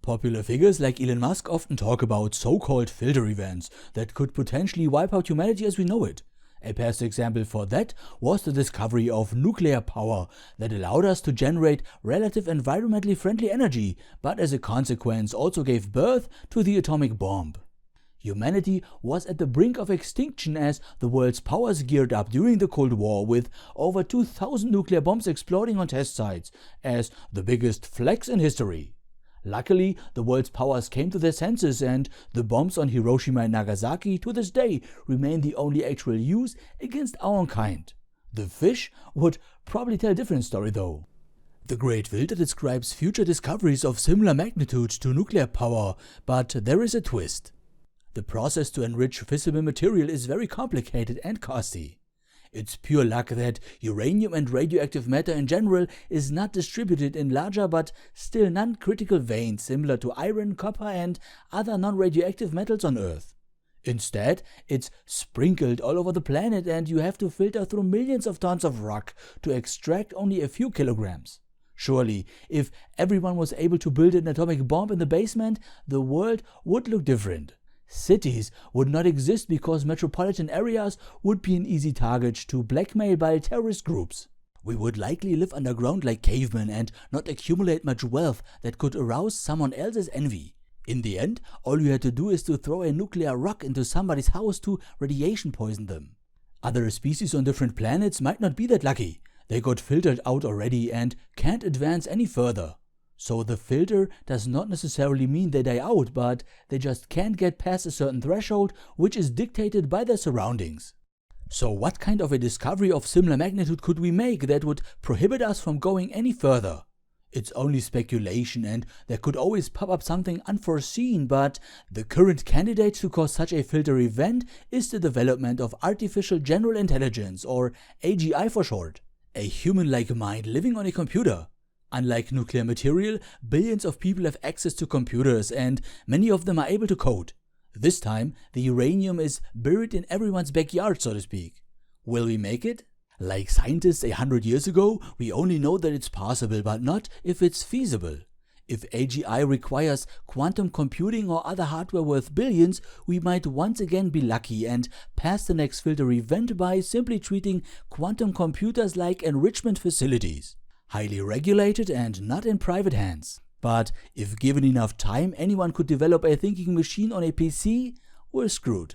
Popular figures like Elon Musk often talk about so-called filter events that could potentially wipe out humanity as we know it. A past example for that was the discovery of nuclear power that allowed us to generate relative environmentally friendly energy, but as a consequence also gave birth to the atomic bomb. Humanity was at the brink of extinction as the world's powers geared up during the Cold War, with over 2,000 nuclear bombs exploding on test sites as the biggest flex in history. Luckily, the world's powers came to their senses, and the bombs on Hiroshima and Nagasaki to this day remain the only actual use against our own kind. The fish would probably tell a different story though. The Great Filter describes future discoveries of similar magnitude to nuclear power, but there is a twist. The process to enrich fissile material is very complicated and costly. It's pure luck that uranium and radioactive matter in general is not distributed in larger but still non-critical veins similar to iron, copper and other non-radioactive metals on Earth. Instead, it's sprinkled all over the planet and you have to filter through millions of tons of rock to extract only a few kilograms. Surely, if everyone was able to build an atomic bomb in the basement, the world would look different. Cities would not exist because metropolitan areas would be an easy target to blackmail by terrorist groups. We would likely live underground like cavemen and not accumulate much wealth that could arouse someone else's envy. In the end, all you had to do is to throw a nuclear rock into somebody's house to radiation poison them. Other species on different planets might not be that lucky. They got filtered out already and can't advance any further. So the filter does not necessarily mean they die out, but they just can't get past a certain threshold which is dictated by their surroundings. So what kind of a discovery of similar magnitude could we make that would prohibit us from going any further? It's only speculation and there could always pop up something unforeseen, but the current candidate to cause such a filter event is the development of Artificial General Intelligence, or AGI for short. A human-like mind living on a computer. Unlike nuclear material, billions of people have access to computers and many of them are able to code. This time, the uranium is buried in everyone's backyard, so to speak. Will we make it? Like scientists 100 years ago, we only know that it's possible, but not if it's feasible. If AGI requires quantum computing or other hardware worth billions, we might once again be lucky and pass the next filter event by simply treating quantum computers like enrichment facilities. Highly regulated and not in private hands. But if given enough time, anyone could develop a thinking machine on a PC, we're screwed.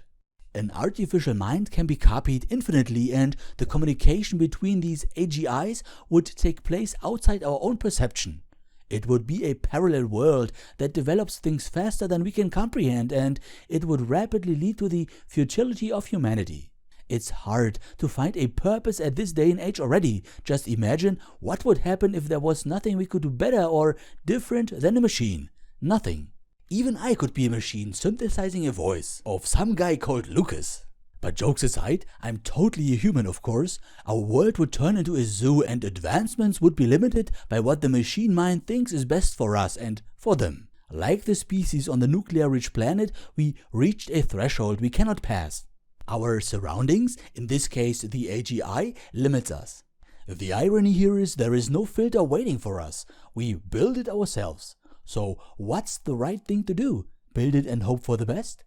An artificial mind can be copied infinitely, and the communication between these AGIs would take place outside our own perception. It would be a parallel world that develops things faster than we can comprehend, and it would rapidly lead to the futility of humanity. It's hard to find a purpose at this day and age already. Just imagine what would happen if there was nothing we could do better or different than a machine. Nothing. Even I could be a machine synthesizing a voice of some guy called Lucas. But jokes aside, I'm totally a human, of course. Our world would turn into a zoo and advancements would be limited by what the machine mind thinks is best for us and for them. Like the species on the nuclear-rich planet, we reached a threshold we cannot pass. Our surroundings, in this case the AGI, limits us. The irony here is there is no filter waiting for us. We build it ourselves. So what's the right thing to do? Build it and hope for the best?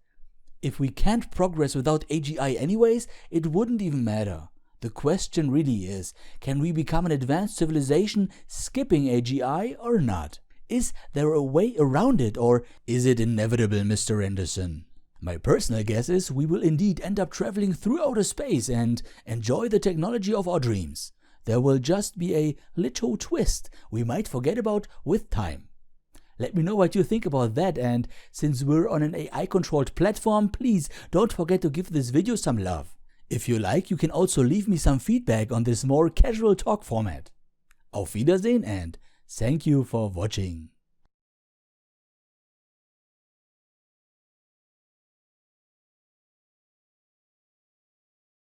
If we can't progress without AGI anyways, it wouldn't even matter. The question really is, can we become an advanced civilization skipping AGI or not? Is there a way around it, or is it inevitable, Mr. Anderson? My personal guess is we will indeed end up traveling through outer space and enjoy the technology of our dreams. There will just be a little twist we might forget about with time. Let me know what you think about that, and since we're on an AI-controlled platform, please don't forget to give this video some love. If you like, you can also leave me some feedback on this more casual talk format. Auf Wiedersehen and thank you for watching.